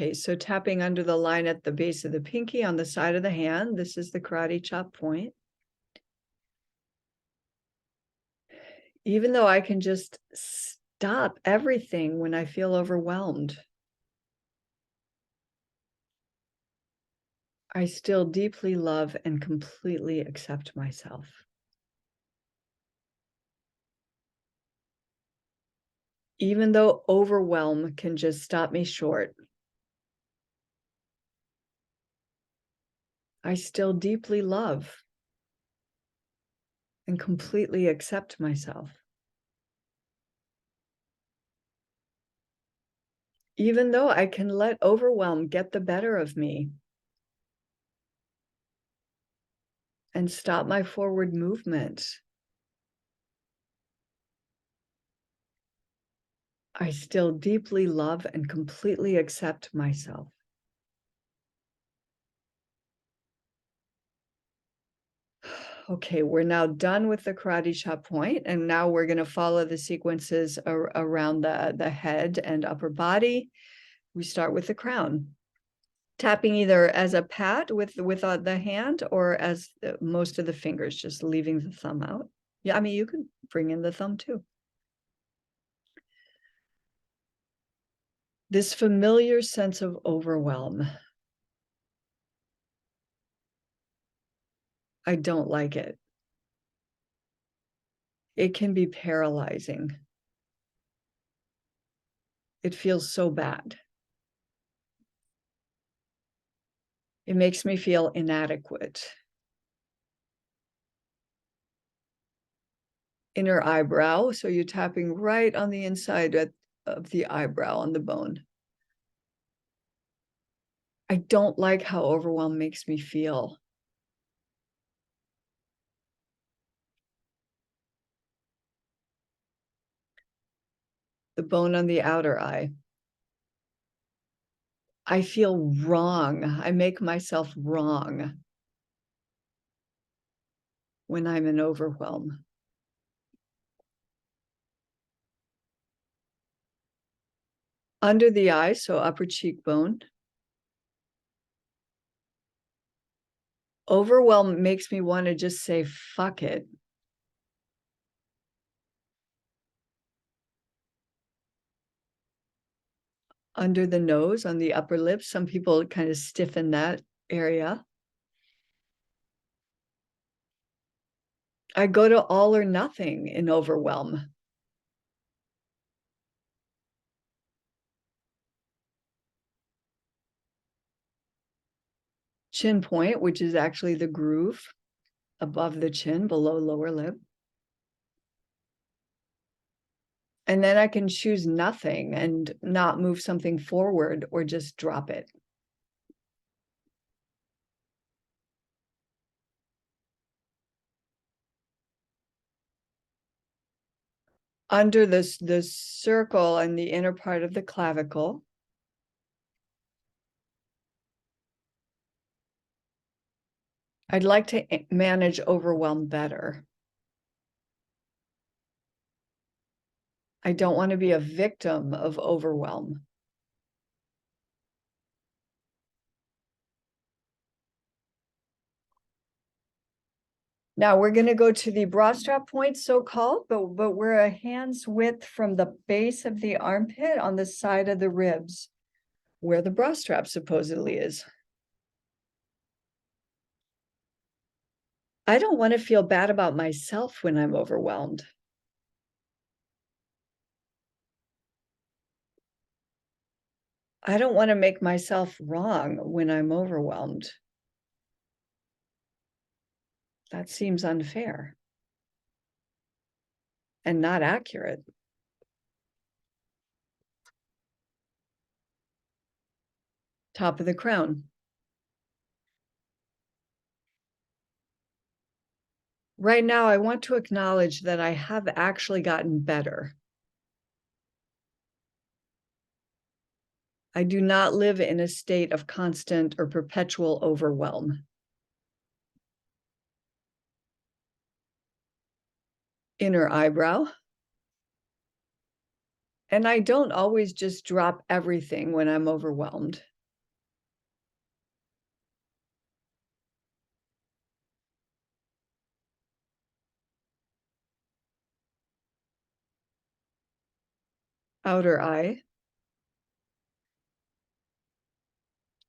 Okay, so tapping under the line at the base of the pinky on the side of the hand. This is the karate chop point. Even though I can just stop everything when I feel overwhelmed, I still deeply love and completely accept myself. Even though overwhelm can just stop me short, I still deeply love and completely accept myself. Even though I can let overwhelm get the better of me and stop my forward movement, I still deeply love and completely accept myself. Okay, we're now done with the karate chop point, and now we're going to follow the sequences around the head and upper body. We start with the crown. Tapping either as a pat with the hand or as most of the fingers, just leaving the thumb out. Yeah, I mean, you can bring in the thumb too. This familiar sense of overwhelm. I don't like it. It can be paralyzing. It feels so bad. It makes me feel inadequate. Inner eyebrow. So you're tapping right on the inside of the eyebrow on the bone. I don't like how overwhelm makes me feel. The bone on the outer eye. I feel wrong. I make myself wrong when I'm in overwhelm. Under the eye, so upper cheekbone. Overwhelm makes me want to just say, fuck it. Under the nose, on the upper lip, some people kind of stiffen that area. I go to all or nothing in overwhelm. Chin point, which is actually the groove above the chin, below lower lip. And then I can choose nothing and not move something forward or just drop it. Under the circle and the inner part of the clavicle. I'd like to manage overwhelm better. I don't want to be a victim of overwhelm. Now we're going to go to the bra strap point, so-called, but we're a hand's width from the base of the armpit on the side of the ribs, where the bra strap supposedly is. I don't want to feel bad about myself when I'm overwhelmed. I don't want to make myself wrong when I'm overwhelmed. That seems unfair and not accurate. Top of the crown. Right now, I want to acknowledge that I have actually gotten better. I do not live in a state of constant or perpetual overwhelm. Inner eyebrow. And I don't always just drop everything when I'm overwhelmed. outer eye.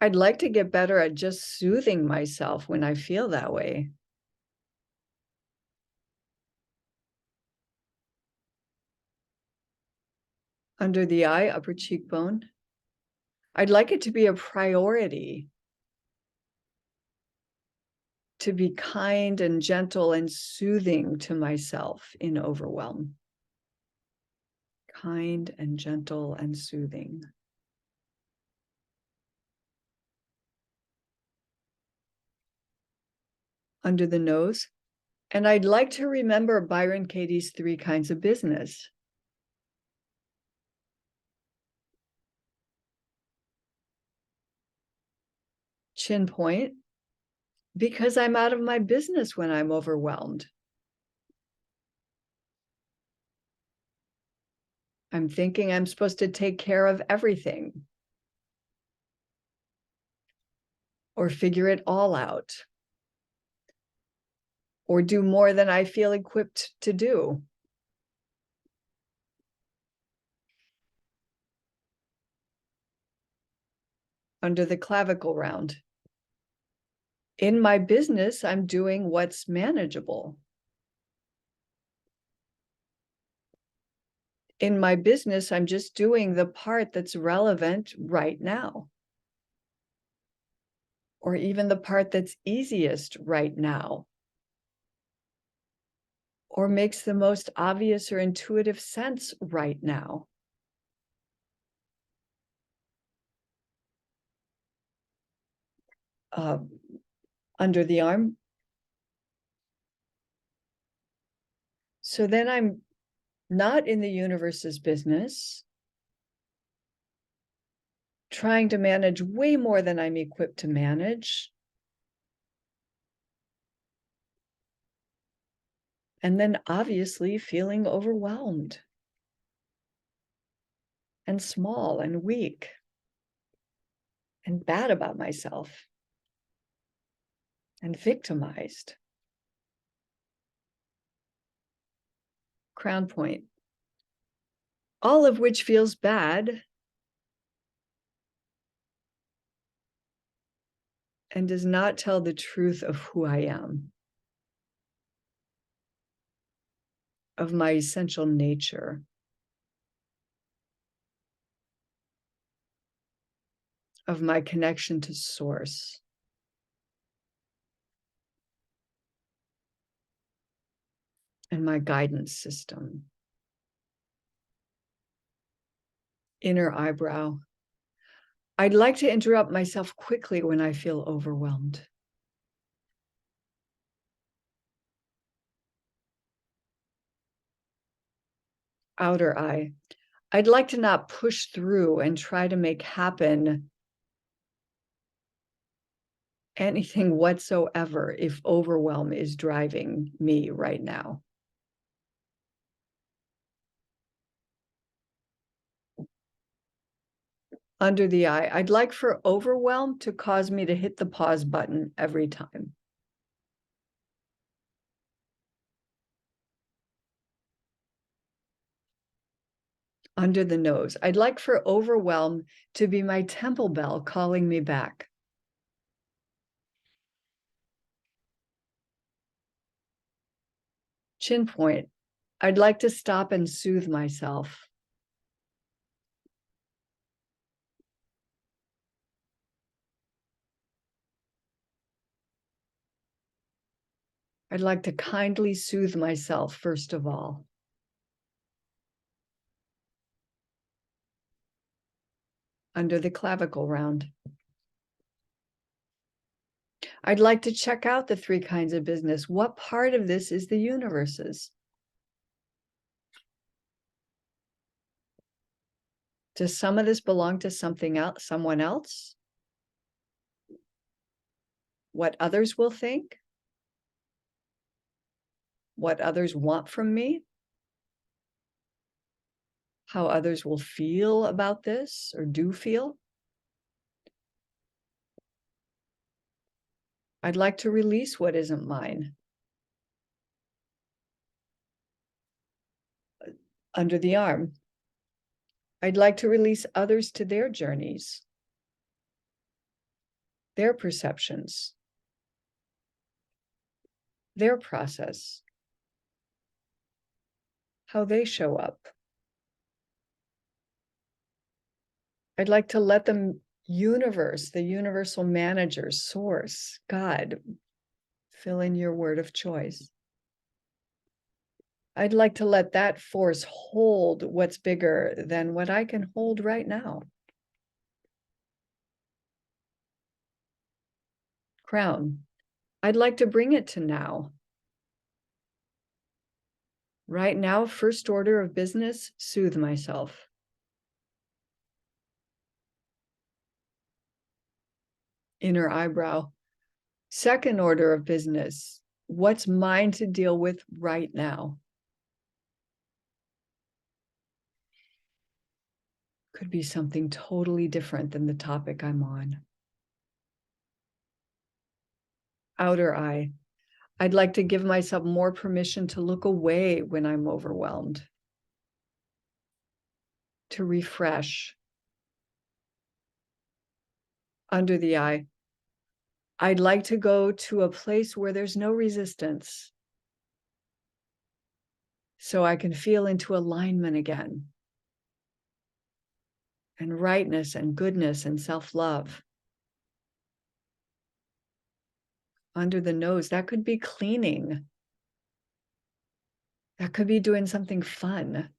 I'd like to get better at just soothing myself when I feel that way. Under the eye, upper cheekbone. I'd like it to be a priority to be kind and gentle and soothing to myself in overwhelm. Kind and gentle and soothing. Under the nose. And I'd like to remember Byron Katie's 3 kinds of business. Chin point. Because I'm out of my business when I'm overwhelmed. I'm thinking I'm supposed to take care of everything or figure it all out or do more than I feel equipped to do. Under the clavicle round. In my business, I'm doing what's manageable. In my business, I'm just doing the part that's relevant right now. Or even the part that's easiest right now. Or makes the most obvious or intuitive sense right now. Under the arm. So then I'm not in the universe's business, trying to manage way more than I'm equipped to manage. And then obviously feeling overwhelmed and small and weak and bad about myself and victimized. Crown point. All of which feels bad and does not tell the truth of who I am, of my essential nature. Of my connection to source. And my guidance system. Inner eyebrow. I'd like to interrupt myself quickly when I feel overwhelmed. Outer eye. I'd like to not push through and try to make happen anything whatsoever if overwhelm is driving me right now. Under the eye, I'd like for overwhelm to cause me to hit the pause button every time. Under the nose, I'd like for overwhelm to be my temple bell calling me back. Chin point, I'd like to stop and soothe myself. I'd like to kindly soothe myself first of all. Under the clavicle round. I'd like to check out the 3 kinds of business. What part of this is the universe's? Does some of this belong to something else, someone else? What others will think? What others want from me? How others will feel about this or do feel? I'd like to release what isn't mine. Under the arm. I'd like to release others to their journeys, their perceptions, their process, how they show up. I'd like to let the universe, the universal manager, source, God, fill in your word of choice. I'd like to let that force hold what's bigger than what I can hold right now. Crown. I'd like to bring it to now. Right now, first order of business, soothe myself. Inner eyebrow. Second order of business, what's mine to deal with right now? Could be something totally different than the topic I'm on. Outer eye. I'd like to give myself more permission to look away when I'm overwhelmed, to refresh. Under the eye. I'd like to go to a place where there's no resistance, so I can feel into alignment again, and rightness and goodness and self-love. Under the nose, that could be cleaning. That could be doing something fun.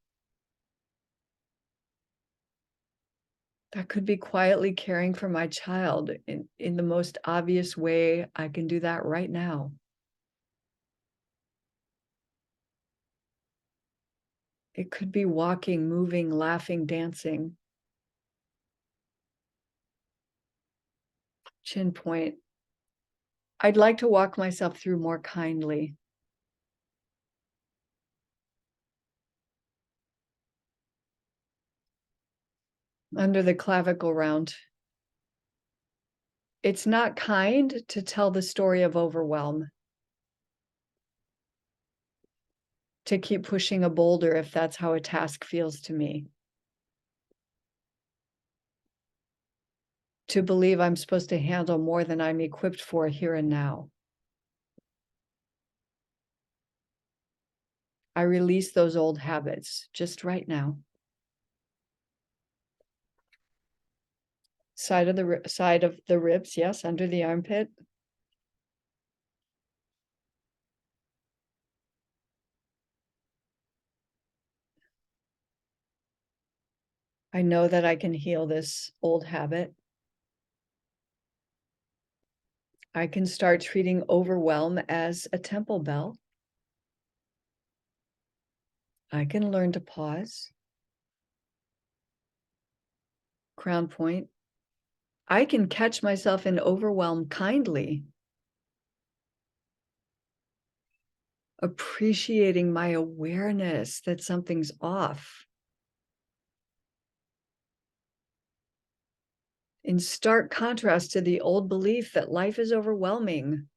That could be quietly caring for my child in the most obvious way I can do that right now. It could be walking, moving, laughing, dancing. Chin point. I'd like to walk myself through more kindly. Under the clavicle round. It's not kind to tell the story of overwhelm, to keep pushing a boulder if that's how a task feels to me, to believe I'm supposed to handle more than I'm equipped for here and now. I release those old habits just right now. Side of the ribs, yes, under the armpit. I know that I can heal this old habit. I can start treating overwhelm as a temple bell. I can learn to pause. Crown point. I can catch myself in overwhelm kindly, appreciating my awareness that something's off. In stark contrast to the old belief that life is overwhelming,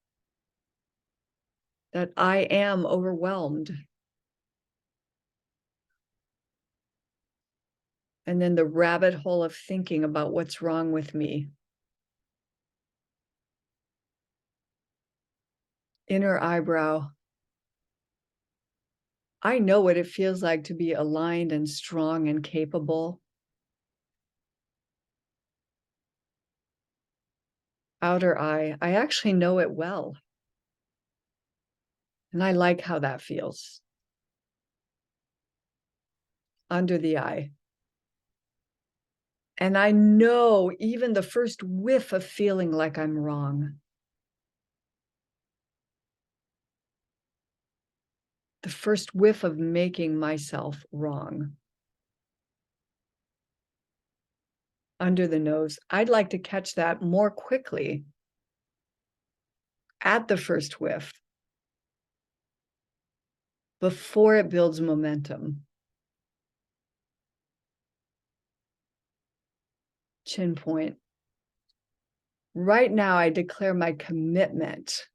that I am overwhelmed. And then the rabbit hole of thinking about what's wrong with me. Inner eyebrow. I know what it feels like to be aligned and strong and capable. Outer eye. I actually know it well. And I like how that feels. Under the eye. And I know even the first whiff of feeling like I'm wrong. The first whiff of making myself wrong. Under the nose. I'd like to catch that more quickly at the first whiff before it builds momentum. Chin point. Right now, I declare my commitment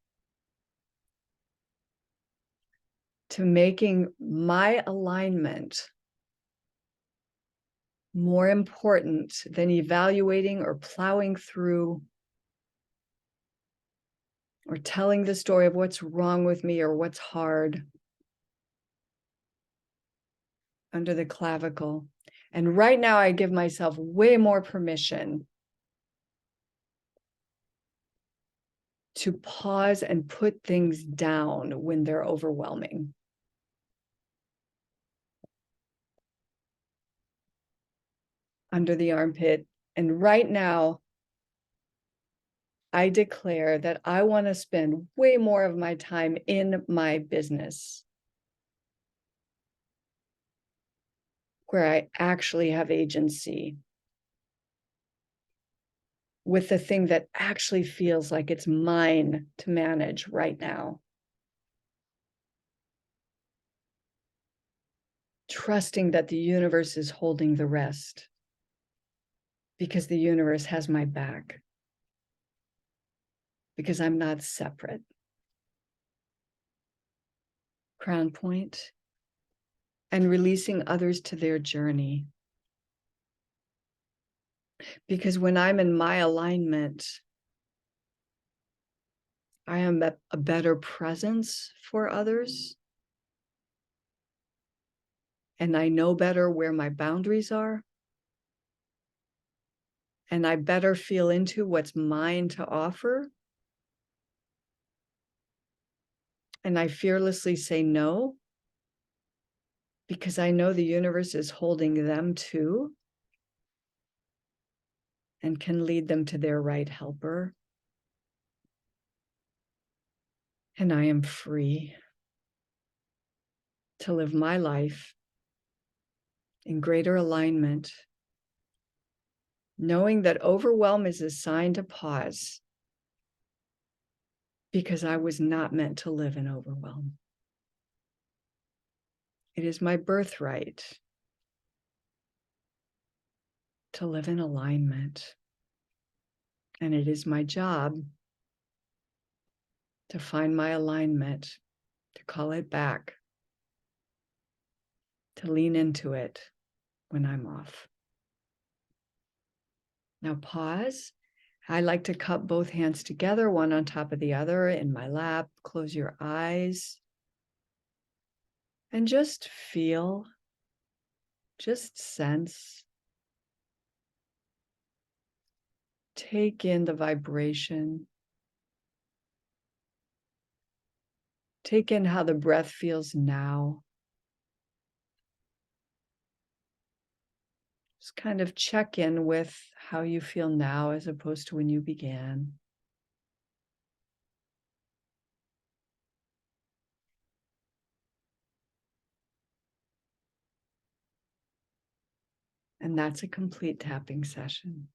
to making my alignment more important than evaluating or plowing through or telling the story of what's wrong with me or what's hard. Under the clavicle. And right now I give myself way more permission to pause and put things down when they're overwhelming. Under the armpit. And right now, I declare that I want to spend way more of my time in my business, where I actually have agency, with the thing that actually feels like it's mine to manage right now. Trusting that the universe is holding the rest, because the universe has my back, because I'm not separate. Crown point. And releasing others to their journey. Because when I'm in my alignment, I am a better presence for others. And I know better where my boundaries are. And I better feel into what's mine to offer. And I fearlessly say no, because I know the universe is holding them too and can lead them to their right helper. And I am free to live my life in greater alignment, knowing that overwhelm is a sign to pause, because I was not meant to live in overwhelm. It is my birthright to live in alignment. And it is my job to find my alignment, to call it back, to lean into it when I'm off. Now pause. I like to cup both hands together, one on top of the other in my lap. Close your eyes and just feel, just sense. Take in the vibration. Take in how the breath feels now. Just kind of check in with how you feel now as opposed to when you began. And that's a complete tapping session.